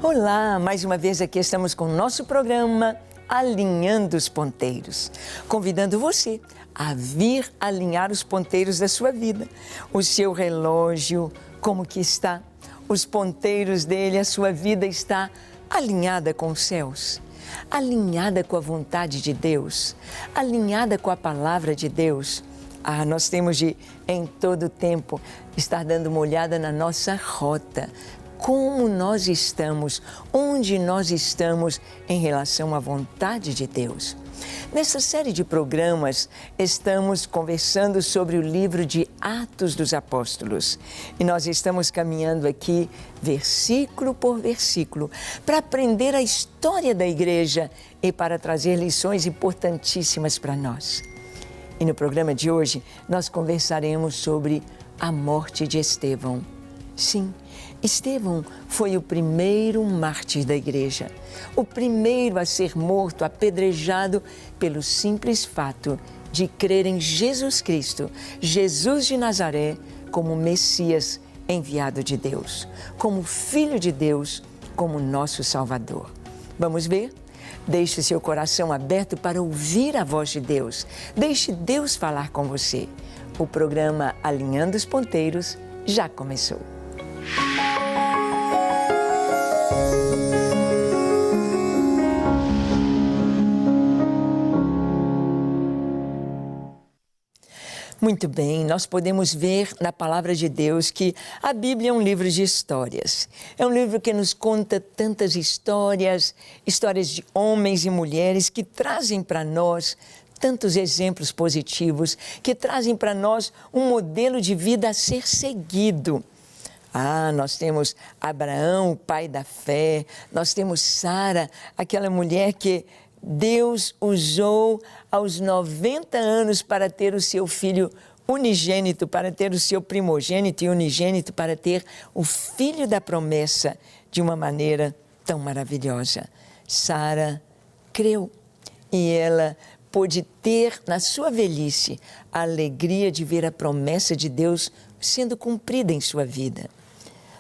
Olá, mais uma vez aqui estamos com o nosso programa Alinhando os Ponteiros, convidando você a vir alinhar os ponteiros da sua vida. O seu relógio, como que está? Os ponteiros dele, a sua vida está alinhada com os céus, alinhada com a vontade de Deus, alinhada com a palavra de Deus. Nós temos de, em todo tempo, estar dando uma olhada na nossa rota, como nós estamos, onde nós estamos em relação à vontade de Deus. Nessa série de programas, estamos conversando sobre o livro de Atos dos Apóstolos. E nós estamos caminhando aqui, versículo por versículo, para aprender a história da igreja e para trazer lições importantíssimas para nós. E no programa de hoje, nós conversaremos sobre a morte de Estevão. Sim, Estevão foi o primeiro mártir da igreja, o primeiro a ser morto, apedrejado pelo simples fato de crer em Jesus Cristo, Jesus de Nazaré, como Messias enviado de Deus, como Filho de Deus, como nosso Salvador. Vamos ver? Deixe seu coração aberto para ouvir a voz de Deus. Deixe Deus falar com você. O programa Alinhando os Ponteiros já começou. Muito bem, nós podemos ver na palavra de Deus que a Bíblia é um livro de histórias. É um livro que nos conta tantas histórias, histórias de homens e mulheres que trazem para nós tantos exemplos positivos, que trazem para nós um modelo de vida a ser seguido. Nós temos Abraão, o pai da fé, nós temos Sara, aquela mulher que Deus usou aos 90 anos para ter o seu filho unigênito, para ter o seu primogênito e unigênito, para ter o filho da promessa de uma maneira tão maravilhosa. Sara creu e ela pôde ter na sua velhice a alegria de ver a promessa de Deus sendo cumprida em sua vida.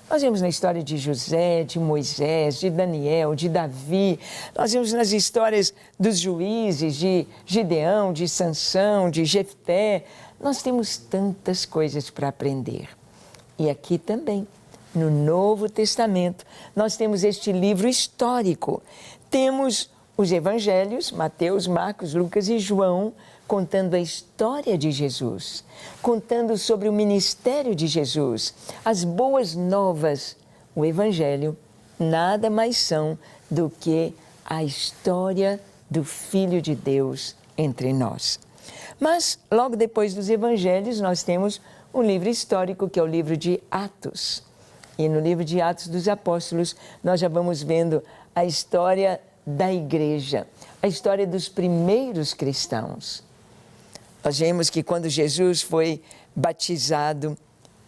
Nós vemos na história de José, de Moisés, de Daniel, de Davi. Nós vemos nas histórias dos juízes, de Gideão, de Sansão, de Jefté. Nós temos tantas coisas para aprender. E aqui também, no Novo Testamento, nós temos este livro histórico. Temos os evangelhos, Mateus, Marcos, Lucas e João, contando a história de Jesus, contando sobre o ministério de Jesus, as boas novas. O Evangelho nada mais são do que a história do Filho de Deus entre nós. Mas, logo depois dos Evangelhos, nós temos um livro histórico, que é o livro de Atos. E no livro de Atos dos Apóstolos, nós já vamos vendo a história da igreja, a história dos primeiros cristãos. Nós vemos que quando Jesus foi batizado,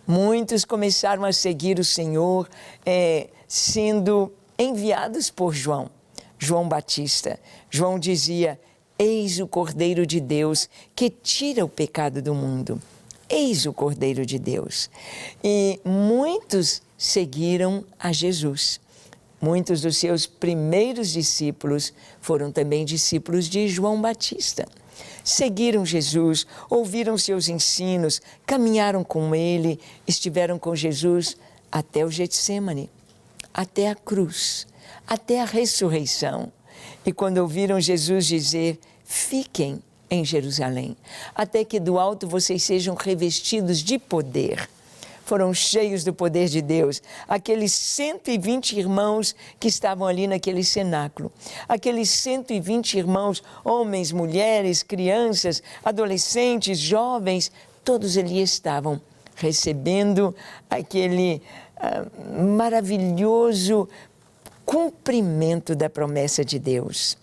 muitos começaram a seguir o Senhor, sendo enviados por João Batista. João dizia: eis o Cordeiro de Deus que tira o pecado do mundo. Eis o Cordeiro de Deus. E muitos seguiram a Jesus. Muitos dos seus primeiros discípulos foram também discípulos de João Batista. Seguiram Jesus, ouviram seus ensinos, caminharam com ele, estiveram com Jesus até o Getsêmani, até a cruz, até a ressurreição. E quando ouviram Jesus dizer: fiquem em Jerusalém, até que do alto vocês sejam revestidos de poder. Foram cheios do poder de Deus, aqueles 120 irmãos que estavam ali naquele cenáculo. Aqueles 120 irmãos, homens, mulheres, crianças, adolescentes, jovens, todos ali estavam recebendo aquele maravilhoso cumprimento da promessa de Deus.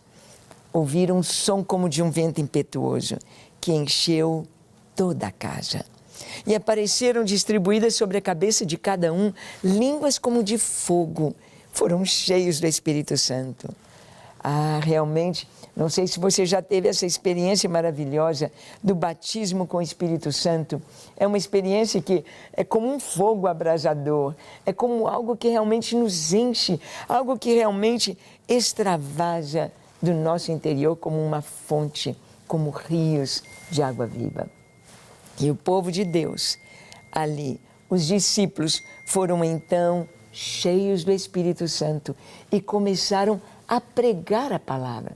Ouviram um som como de um vento impetuoso que encheu toda a casa. E apareceram distribuídas sobre a cabeça de cada um línguas como de fogo. Foram cheios do Espírito Santo. Realmente, não sei se você já teve essa experiência maravilhosa do batismo com o Espírito Santo. É uma experiência que é como um fogo abrasador, é como algo que realmente nos enche, algo que realmente extravasa do nosso interior como uma fonte, como rios de água viva. E o povo de Deus, ali, os discípulos foram então cheios do Espírito Santo e começaram a pregar a palavra.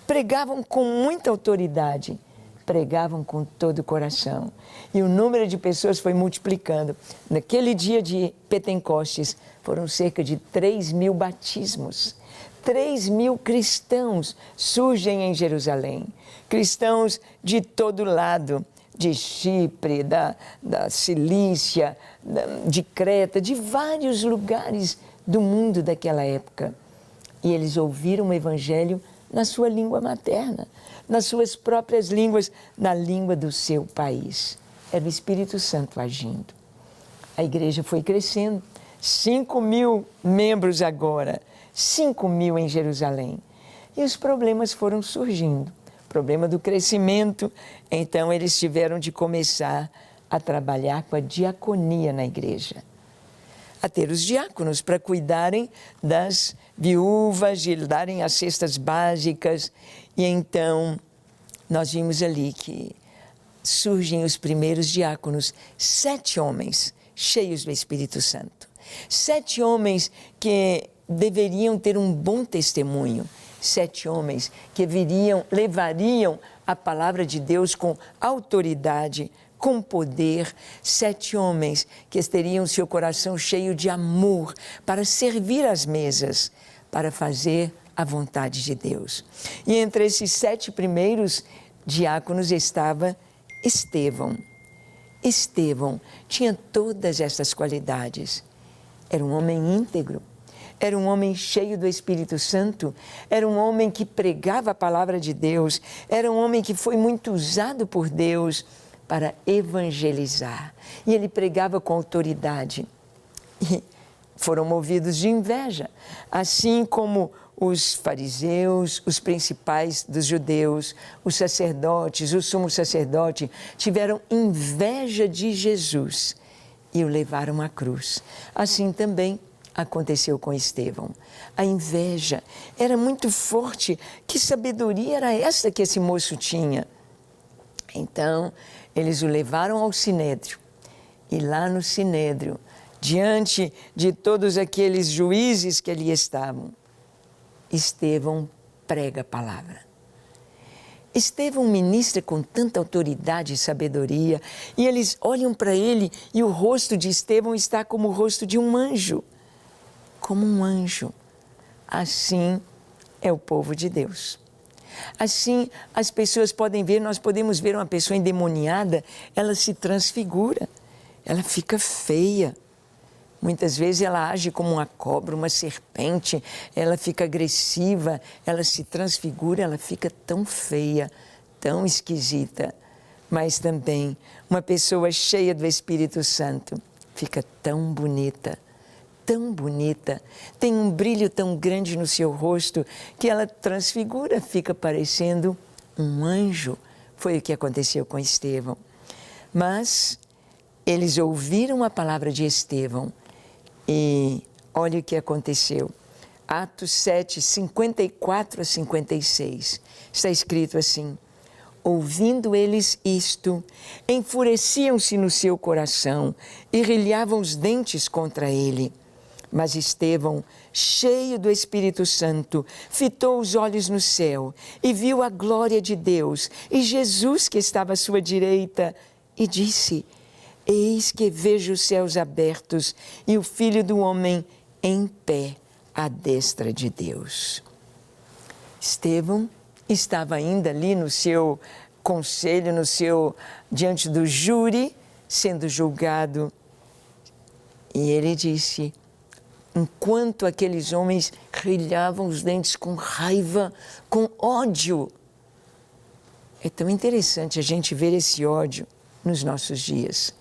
Pregavam com muita autoridade, pregavam com todo o coração. E o número de pessoas foi multiplicando. Naquele dia de Pentecostes, foram cerca de 3.000 batismos. 3.000 cristãos surgem em Jerusalém. Cristãos de todo lado, de Chipre, da Cilícia, de Creta, de vários lugares do mundo daquela época. E eles ouviram o Evangelho na sua língua materna, nas suas próprias línguas, na língua do seu país. Era o Espírito Santo agindo. A igreja foi crescendo, 5.000 membros agora, 5.000 em Jerusalém. E os problemas foram surgindo. Problema do crescimento, então eles tiveram de começar a trabalhar com a diaconia na igreja. A ter os diáconos para cuidarem das viúvas, de darem as cestas básicas. E então nós vimos ali que surgem os primeiros diáconos, 7 homens cheios do Espírito Santo. 7 homens que deveriam ter um bom testemunho. 7 homens que levariam a palavra de Deus com autoridade, com poder. 7 homens que teriam seu coração cheio de amor para servir às mesas, para fazer a vontade de Deus. E entre esses 7 primeiros diáconos estava Estevão. Estevão tinha todas essas qualidades. Era um homem íntegro. Era um homem cheio do Espírito Santo, era um homem que pregava a palavra de Deus, era um homem que foi muito usado por Deus para evangelizar. E ele pregava com autoridade. E foram movidos de inveja, assim como os fariseus, os principais dos judeus, os sacerdotes, o sumo sacerdote, tiveram inveja de Jesus e o levaram à cruz. Assim também aconteceu com Estevão. A inveja era muito forte. Que sabedoria era essa que esse moço tinha? Então, eles o levaram ao Sinédrio. E lá no Sinédrio, diante de todos aqueles juízes que ali estavam, Estevão prega a palavra. Estevão ministra com tanta autoridade e sabedoria, e eles olham para ele e o rosto de Estevão está como o rosto de um anjo. Como um anjo. Assim é o povo de Deus. Assim as pessoas podem ver, nós podemos ver uma pessoa endemoniada, ela se transfigura, ela fica feia. Muitas vezes ela age como uma cobra, uma serpente, ela fica agressiva, ela se transfigura, ela fica tão feia, tão esquisita. Mas também uma pessoa cheia do Espírito Santo fica tão bonita, tem um brilho tão grande no seu rosto que ela transfigura, fica parecendo um anjo. Foi o que aconteceu com Estevão. Mas eles ouviram a palavra de Estevão e olha o que aconteceu. Atos 7, 54 a 56, está escrito assim: ouvindo eles isto, enfureciam-se no seu coração e rilhavam os dentes contra ele. Mas Estevão, cheio do Espírito Santo, fitou os olhos no céu e viu a glória de Deus e Jesus que estava à sua direita e disse: eis que vejo os céus abertos e o Filho do Homem em pé à destra de Deus. Estevão estava ainda ali no seu conselho, diante do júri, sendo julgado. E ele disse, enquanto aqueles homens rilhavam os dentes com raiva, com ódio. É tão interessante a gente ver esse ódio nos nossos dias.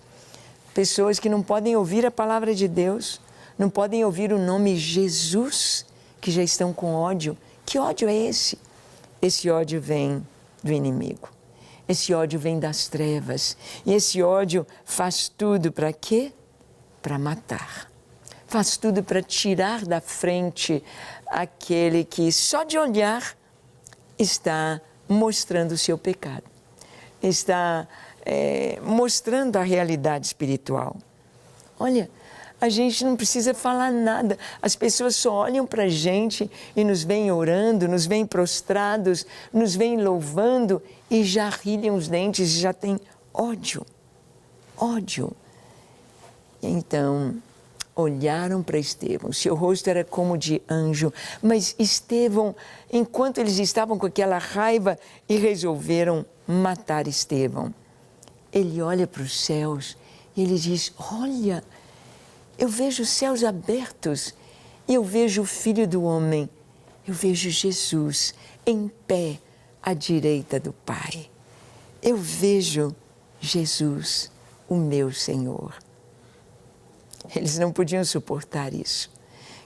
Pessoas que não podem ouvir a palavra de Deus, não podem ouvir o nome Jesus, que já estão com ódio, Que ódio é esse? Esse ódio vem do inimigo. Esse ódio vem das trevas. E esse ódio faz tudo para quê? Para matar. Faz tudo para tirar da frente aquele que só de olhar está mostrando o seu pecado. Está mostrando a realidade espiritual. Olha, a gente não precisa falar nada. As pessoas só olham para a gente e nos veem orando, nos veem prostrados, nos veem louvando e já rilham os dentes, já tem ódio. Ódio. Então, olharam para Estevão. Seu rosto era como de anjo. Mas Estevão, enquanto eles estavam com aquela raiva e resolveram matar Estevão, ele olha para os céus e ele diz: olha, eu vejo os céus abertos e eu vejo o Filho do Homem, eu vejo Jesus em pé à direita do Pai. Eu vejo Jesus, o meu Senhor. Eles não podiam suportar isso.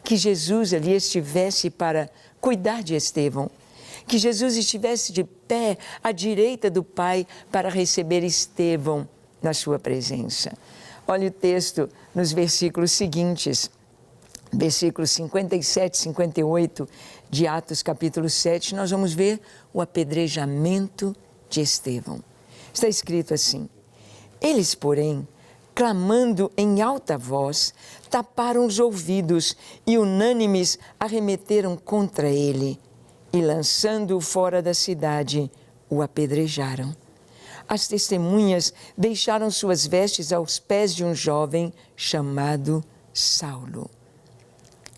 Que Jesus ali estivesse para cuidar de Estevão. Que Jesus estivesse de pé à direita do Pai para receber Estevão na sua presença. Olha o texto nos versículos seguintes, versículos 57 e 58 de Atos capítulo 7, nós vamos ver o apedrejamento de Estevão. Está escrito assim: eles, porém, clamando em alta voz, taparam os ouvidos e unânimes arremeteram contra ele e, lançando-o fora da cidade, o apedrejaram. As testemunhas deixaram suas vestes aos pés de um jovem chamado Saulo.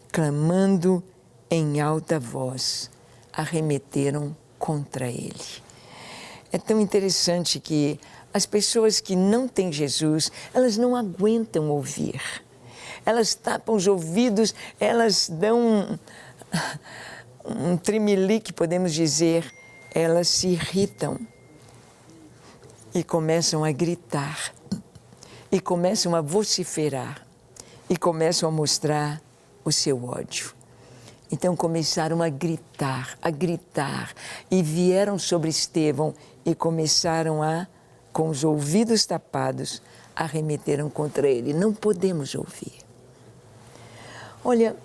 Clamando em alta voz, arremeteram contra ele. É tão interessante que as pessoas que não têm Jesus, elas não aguentam ouvir. Elas tapam os ouvidos, elas dão um tremelique, podemos dizer, elas se irritam e começam a gritar, e começam a vociferar, e começam a mostrar o seu ódio. Então começaram a gritar, e vieram sobre Estevão e começaram a, com os ouvidos tapados, arremeteram contra ele. Não podemos ouvir. Olha,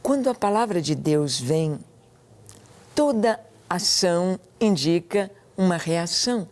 quando a palavra de Deus vem, toda ação indica uma reação.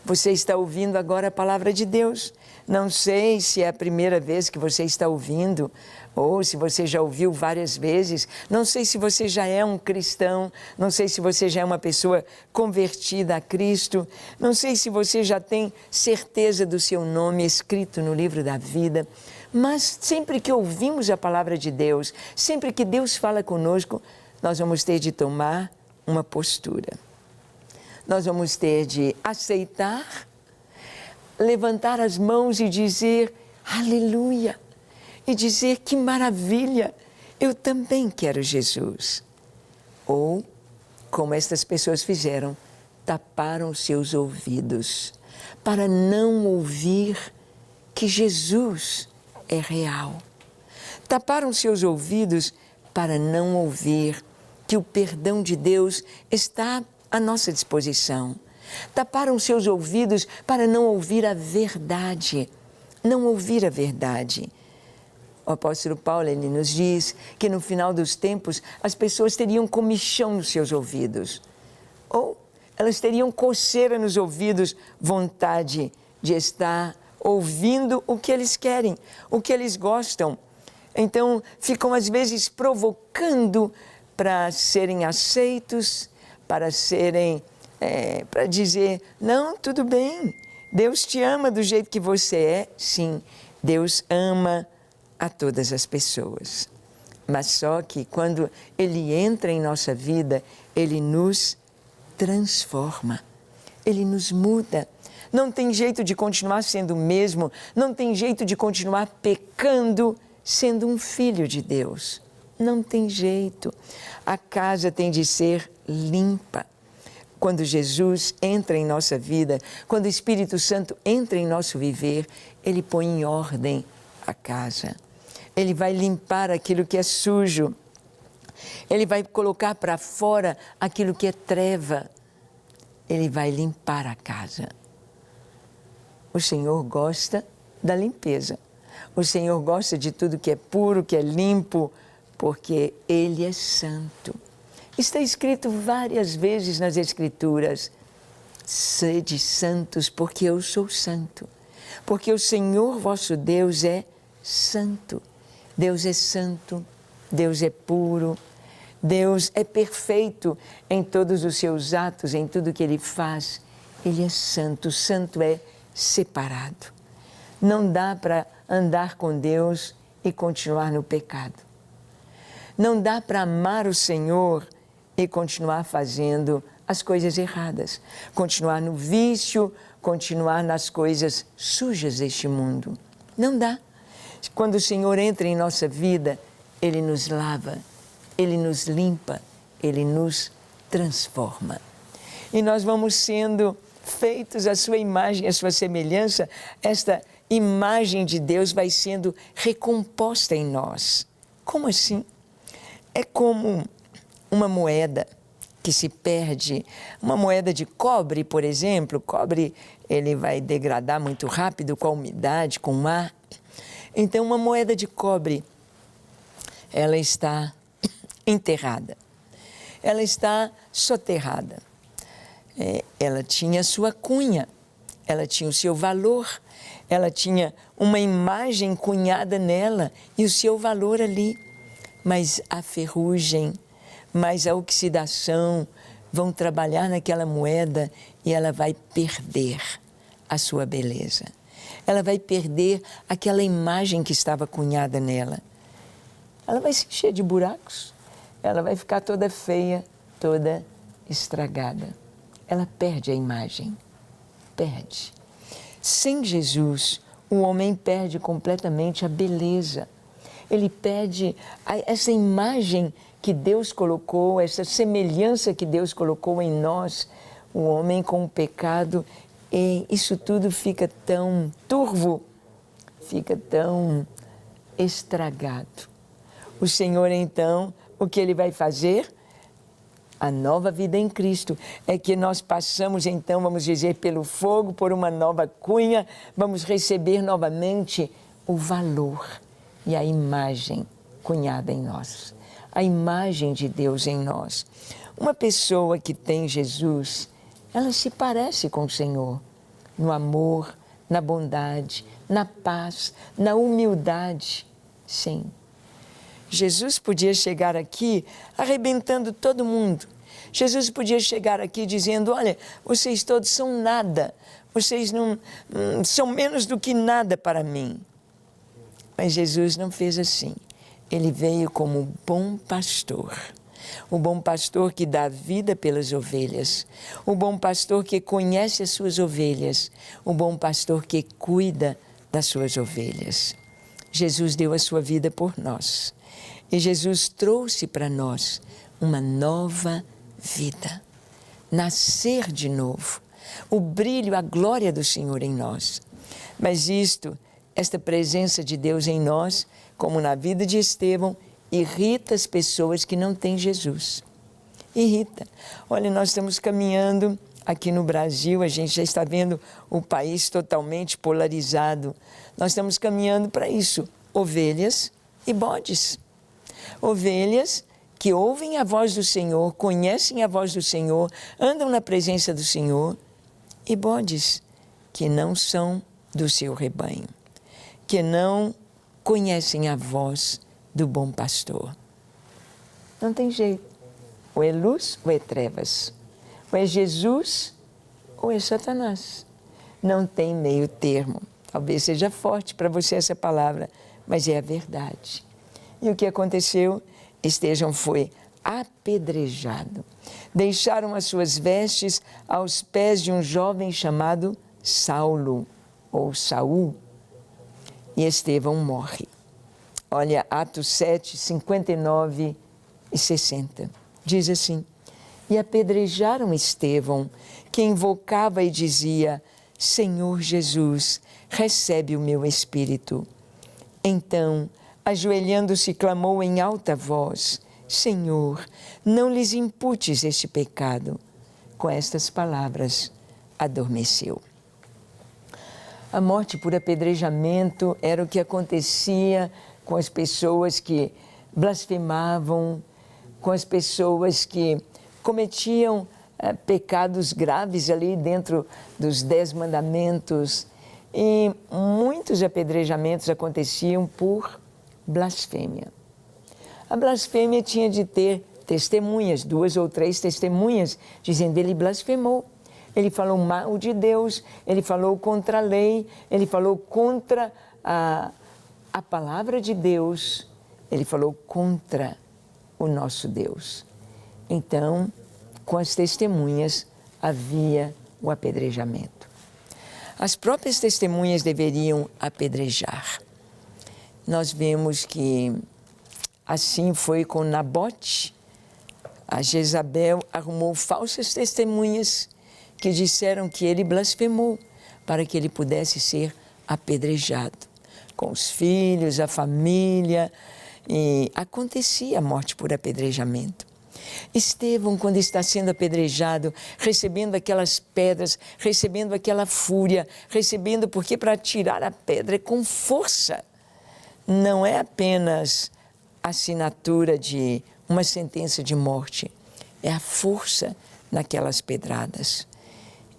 Você está ouvindo agora a palavra de Deus. Não sei se é a primeira vez que você está ouvindo, ou se você já ouviu várias vezes. Não sei se você já é um cristão, não sei se você já é uma pessoa convertida a Cristo, não sei se você já tem certeza do seu nome escrito no livro da vida. Mas sempre que ouvimos a palavra de Deus, sempre que Deus fala conosco, nós vamos ter de tomar uma postura. Nós vamos ter de aceitar, levantar as mãos e dizer aleluia, e dizer que maravilha, eu também quero Jesus. Ou, como estas pessoas fizeram, taparam seus ouvidos para não ouvir que Jesus é real. Taparam seus ouvidos para não ouvir que o perdão de Deus está à nossa disposição. Taparam seus ouvidos para não ouvir a verdade, não ouvir a verdade. O apóstolo Paulo, ele nos diz que no final dos tempos as pessoas teriam comichão nos seus ouvidos, ou elas teriam coceira nos ouvidos, vontade de estar ouvindo o que eles querem, o que eles gostam. Então ficam às vezes provocando para serem aceitos, para dizer, não, tudo bem, Deus te ama do jeito que você é. Sim, Deus ama a todas as pessoas. Mas só que quando Ele entra em nossa vida, Ele nos transforma, Ele nos muda. Não tem jeito de continuar sendo o mesmo, não tem jeito de continuar pecando sendo um filho de Deus. Não tem jeito. A casa tem de ser limpa. Quando Jesus entra em nossa vida, quando o Espírito Santo entra em nosso viver, Ele põe em ordem a casa. Ele vai limpar aquilo que é sujo. Ele vai colocar para fora aquilo que é treva. Ele vai limpar a casa. O Senhor gosta da limpeza. O Senhor gosta de tudo que é puro, que é limpo, porque Ele é santo. Está escrito várias vezes nas Escrituras: sede santos, porque eu sou santo. Porque o Senhor vosso Deus é santo. Deus é santo, Deus é puro, Deus é perfeito em todos os seus atos, em tudo que Ele faz. Ele é santo, santo é separado. Não dá para andar com Deus e continuar no pecado. Não dá para amar o Senhor e continuar fazendo as coisas erradas, continuar no vício, continuar nas coisas sujas deste mundo. Não dá. Quando o Senhor entra em nossa vida, Ele nos lava, Ele nos limpa, Ele nos transforma. E nós vamos sendo feitos à sua imagem, à sua semelhança. Esta imagem de Deus vai sendo recomposta em nós. Como assim? É como uma moeda que se perde, uma moeda de cobre, por exemplo. O cobre, ele vai degradar muito rápido com a umidade, com o ar. Então, uma moeda de cobre, ela está enterrada, ela está soterrada. Ela tinha sua cunha, ela tinha o seu valor, ela tinha uma imagem cunhada nela e o seu valor ali. Mas a ferrugem, mas a oxidação vão trabalhar naquela moeda e ela vai perder a sua beleza. Ela vai perder aquela imagem que estava cunhada nela. Ela vai se encher de buracos, ela vai ficar toda feia, toda estragada. Ela perde a imagem, perde. Sem Jesus, o homem perde completamente a beleza. Ele perde essa imagem que Deus colocou, essa semelhança que Deus colocou em nós. O homem com o pecado, e isso tudo fica tão turvo, fica tão estragado. O Senhor, então, o que Ele vai fazer? A nova vida em Cristo é que nós passamos, então, vamos dizer, pelo fogo, por uma nova cunha, vamos receber novamente o valor e a imagem cunhada em nós, a imagem de Deus em nós. Uma pessoa que tem Jesus, ela se parece com o Senhor no amor, na bondade, na paz, na humildade. Sim. Jesus podia chegar aqui arrebentando todo mundo. Jesus podia chegar aqui dizendo: olha, vocês todos são nada, vocês não são menos do que nada para mim. Mas Jesus não fez assim. Ele veio como bom pastor. O bom pastor que dá vida pelas ovelhas. O bom pastor que conhece as suas ovelhas. O bom pastor que cuida das suas ovelhas. Jesus deu a sua vida por nós. E Jesus trouxe para nós uma nova vida. Nascer de novo. O brilho, a glória do Senhor em nós. Mas esta presença de Deus em nós, como na vida de Estevão, irrita as pessoas que não têm Jesus. Irrita. Olha, nós estamos caminhando aqui no Brasil, a gente já está vendo o país totalmente polarizado. Nós estamos caminhando para isso. Ovelhas e bodes. Ovelhas que ouvem a voz do Senhor, conhecem a voz do Senhor, andam na presença do Senhor. E bodes que não são do seu rebanho, que não conhecem a voz do bom pastor. Não tem jeito. Ou é luz ou é trevas. Ou é Jesus ou é Satanás. Não tem meio termo. Talvez seja forte para você essa palavra, mas é a verdade. E o que aconteceu? Estevão foi apedrejado. Deixaram as suas vestes aos pés de um jovem chamado Saulo, ou Saul. E Estevão morre. Olha, Atos 7, 59 e 60. Diz assim: e apedrejaram Estevão, que invocava e dizia: Senhor Jesus, recebe o meu espírito. Então, ajoelhando-se, clamou em alta voz: Senhor, não lhes imputes este pecado. Com estas palavras, adormeceu. A morte por apedrejamento era o que acontecia com as pessoas que blasfemavam, com as pessoas que cometiam pecados graves ali dentro dos 10 mandamentos. E muitos apedrejamentos aconteciam por blasfêmia. A blasfêmia tinha de ter testemunhas, 2 ou 3 testemunhas, dizendo: ele blasfemou, ele falou mal de Deus, ele falou contra a lei, ele falou contra a palavra de Deus, ele falou contra o nosso Deus. Então, com as testemunhas, havia o apedrejamento. As próprias testemunhas deveriam apedrejar. Nós vemos que assim foi com Nabote. A Jezabel arrumou falsas testemunhas que disseram que ele blasfemou para que ele pudesse ser apedrejado. Com os filhos, a família, e acontecia a morte por apedrejamento. Estevão, quando está sendo apedrejado, recebendo aquelas pedras, recebendo aquela fúria, recebendo, porque para tirar a pedra é com força. Não é apenas a assinatura de uma sentença de morte, é a força naquelas pedradas.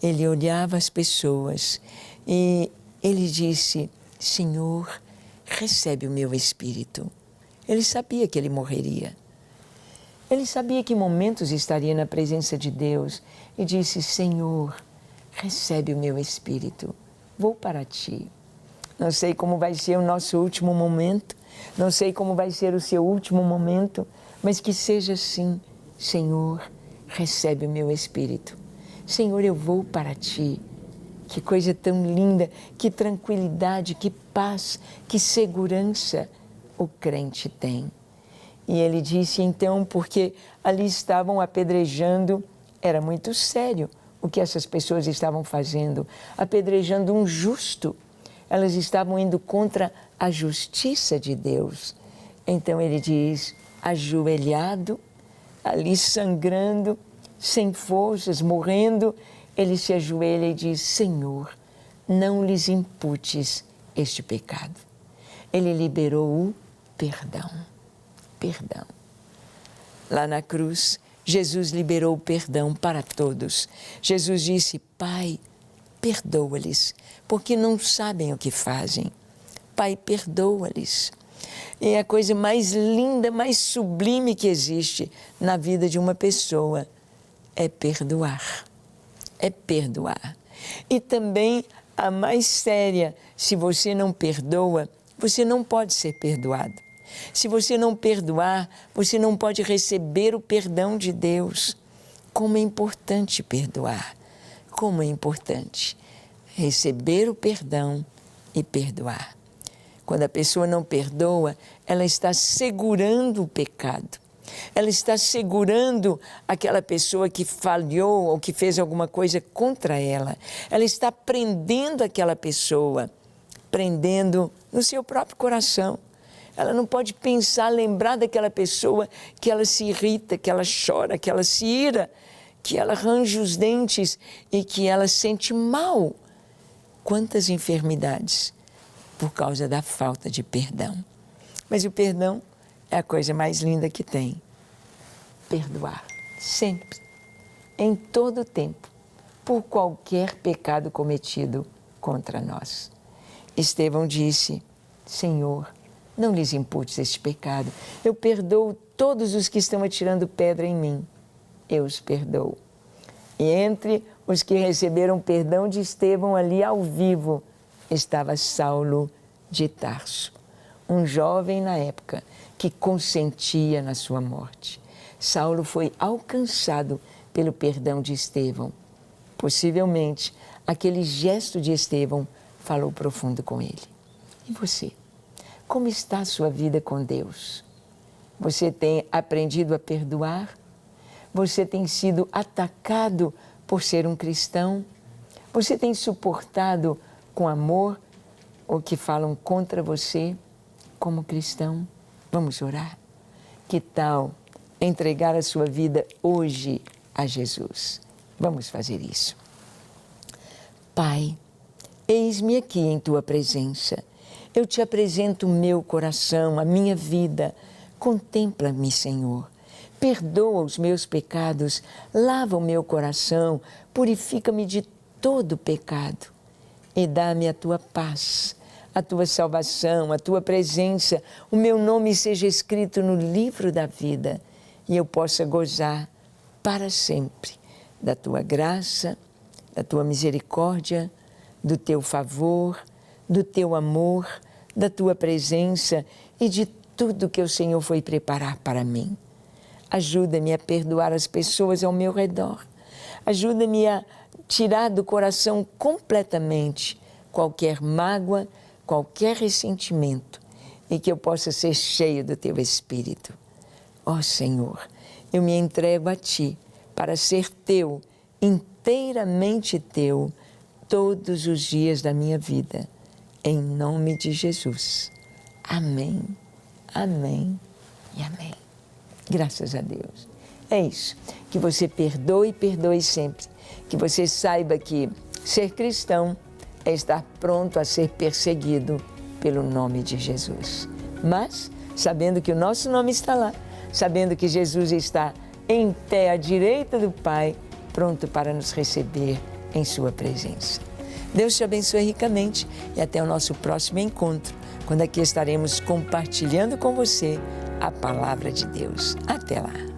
Ele olhava as pessoas e ele disse: Senhor, recebe o meu espírito. Ele sabia que ele morreria. Ele sabia que momentos estaria na presença de Deus e disse: Senhor, recebe o meu espírito, vou para ti. Não sei como vai ser o nosso último momento, não sei como vai ser o seu último momento, mas que seja assim. Senhor, recebe o meu espírito. Senhor, eu vou para ti. Que coisa tão linda, que tranquilidade, que paz, que segurança o crente tem. E ele disse então, porque ali estavam apedrejando, era muito sério o que essas pessoas estavam fazendo, apedrejando um justo. Elas estavam indo contra a justiça de Deus. Então ele diz, ajoelhado, ali sangrando, sem forças, morrendo, ele se ajoelha e diz: Senhor, não lhes imputes este pecado. Ele liberou o perdão. Perdão. Lá na cruz, Jesus liberou o perdão para todos. Jesus disse: Pai, perdoa-lhes, porque não sabem o que fazem. Pai, perdoa-lhes. É a coisa mais linda, mais sublime que existe na vida de uma pessoa, é perdoar. É perdoar. E também a mais séria, se você não perdoa, você não pode ser perdoado. Se você não perdoar, você não pode receber o perdão de Deus. Como é importante perdoar. Como é importante receber o perdão e perdoar. Quando a pessoa não perdoa, ela está segurando o pecado. Ela está segurando aquela pessoa que falhou ou que fez alguma coisa contra ela. Ela está prendendo aquela pessoa, prendendo no seu próprio coração. Ela não pode pensar, lembrar daquela pessoa que ela se irrita, que ela chora, que ela se ira, que ela range os dentes e que ela sente mal. Quantas enfermidades por causa da falta de perdão. Mas o perdão é a coisa mais linda que tem. Perdoar, sempre, em todo tempo, por qualquer pecado cometido contra nós. Estevão disse: Senhor, não lhes imputes este pecado. Eu perdoo todos os que estão atirando pedra em mim. Eu os perdoo. E entre os que receberam perdão de Estevão ali ao vivo, estava Saulo de Tarso, um jovem na época que consentia na sua morte. Saulo foi alcançado pelo perdão de Estevão. Possivelmente, aquele gesto de Estevão falou profundo com ele. E você? Como está a sua vida com Deus? Você tem aprendido a perdoar? Você tem sido atacado por ser um cristão? Você tem suportado com amor o que falam contra você como cristão? Vamos orar? Que tal entregar a sua vida hoje a Jesus. Vamos fazer isso. Pai, eis-me aqui em Tua presença. Eu te apresento o meu coração, a minha vida. Contempla-me, Senhor. Perdoa os meus pecados, lava o meu coração, purifica-me de todo pecado e dá-me a Tua paz, a Tua salvação, a Tua presença, o meu nome seja escrito no livro da vida e eu possa gozar para sempre da Tua graça, da Tua misericórdia, do Teu favor, do Teu amor, da Tua presença e de tudo que o Senhor foi preparar para mim. Ajuda-me a perdoar as pessoas ao meu redor. Ajuda-me a tirar do coração completamente qualquer mágoa, qualquer ressentimento e que eu possa ser cheio do Teu Espírito. Ó Senhor, eu me entrego a Ti para ser Teu, inteiramente Teu, todos os dias da minha vida. Em nome de Jesus. Amém, amém e amém. Graças a Deus. É isso. Que você perdoe e perdoe sempre. Que você saiba que ser cristão é estar pronto a ser perseguido pelo nome de Jesus. Mas, sabendo que o nosso nome está lá, sabendo que Jesus está em pé à direita do Pai, pronto para nos receber em Sua presença. Deus te abençoe ricamente e até o nosso próximo encontro, quando aqui estaremos compartilhando com você a Palavra de Deus. Até lá!